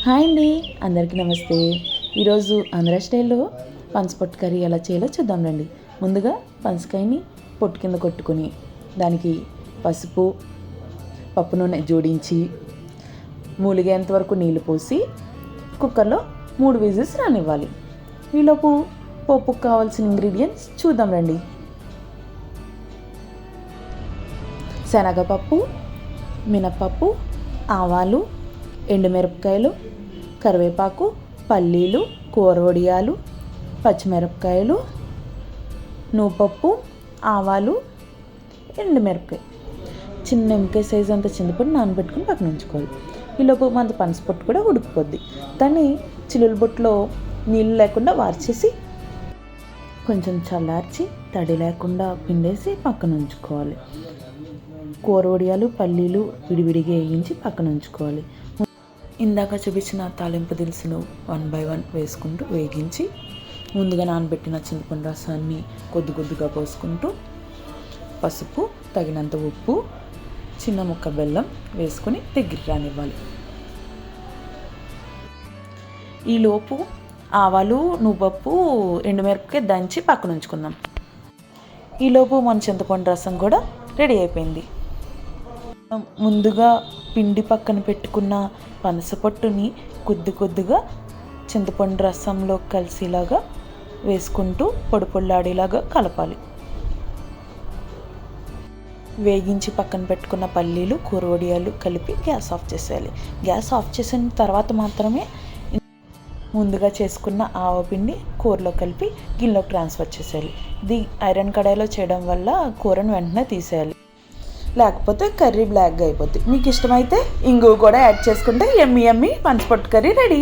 Hi అండి, అందరికీ నమస్తే. ఈరోజు ఆంధ్ర స్టైల్లో పనసపొట్టు కర్రీ ఎలా చేయాలో చూద్దాం రండి. ముందుగా పనసకాయని పొట్టు కింద కొట్టుకొని దానికి పసుపు, పప్పు నూనె జోడించి మూలిగేంత వరకు నీళ్లు పోసి కుక్కర్లో 3 విజిల్స్ రానివ్వాలి. ఈలోపు పప్పుకు కావాల్సిన ఇంగ్రీడియంట్స్ చూద్దాం రండి. శనగపప్పు, మినపప్పు, ఆవాలు, ఎండుమిరపకాయలు, కరివేపాకు, పల్లీలు, కూరవడియాలు, పచ్చిమిరపకాయలు, నువ్వుపప్పు, ఆవాలు, ఎండుమిరపకాయ, చిన్న నిమ్మకాయ సైజు అంత చింతపండు నానబెట్టుకుని పక్కన ఉంచుకోవాలి. ఈలోపు మన పనసపొట్టు కూడా ఉడికిపోద్ది. దాన్ని చిల్లుల బొట్టులో నీళ్ళు లేకుండా వార్చేసి కొంచెం చల్లార్చి తడి లేకుండా పిండేసి పక్కన ఉంచుకోవాలి. కూరవడియాలు, పల్లీలు విడివిడిగా వేయించి పక్కన ఉంచుకోవాలి. ఇందాక చూపించిన తాలింపు దినుసులు 1 by 1 వేసుకుంటూ వేగించి ముందుగా నానబెట్టిన చింతపండు రసాన్ని కొద్దిగా పోసుకుంటూ పసుపు, తగినంత ఉప్పు, చిన్న ముక్క బెల్లం వేసుకొని దగ్గరికి రానివ్వాలి. ఈలోపు ఆవాలు, నువ్వుపప్పు, ఎండుమిరపకాయ దంచి పక్కన ఉంచుకుందాం. ఈలోపు మన చింతపండు రసం కూడా రెడీ అయిపోయింది. ముందుగా పిండి పక్కన పెట్టుకున్న పనసపొట్టుని కొద్దిగా చింతపండు రసంలో కలిసేలాగా వేసుకుంటూ పొడిలాడేలాగా కలపాలి. వేగించి పక్కన పెట్టుకున్న పల్లీలు, కూరవడియాలు కలిపి గ్యాస్ ఆఫ్ చేసేయాలి. గ్యాస్ ఆఫ్ చేసిన తర్వాత మాత్రమే ముందుగా చేసుకున్న ఆవపిండి కూరలో కలిపి గిన్నెలోకి ట్రాన్స్ఫర్ చేసేయాలి. ఇది ఐరన్ కడాయిలో చేయడం వల్ల కూరను వెంటనే తీసేయాలి, లేకపోతే కర్రీ బ్లాక్గా అయిపోద్ది. మీకు ఇష్టమైతే ఇంగువ కూడా యాడ్ చేసుకుంటే యమ్మీ పనసపొట్టు కర్రీ రెడీ.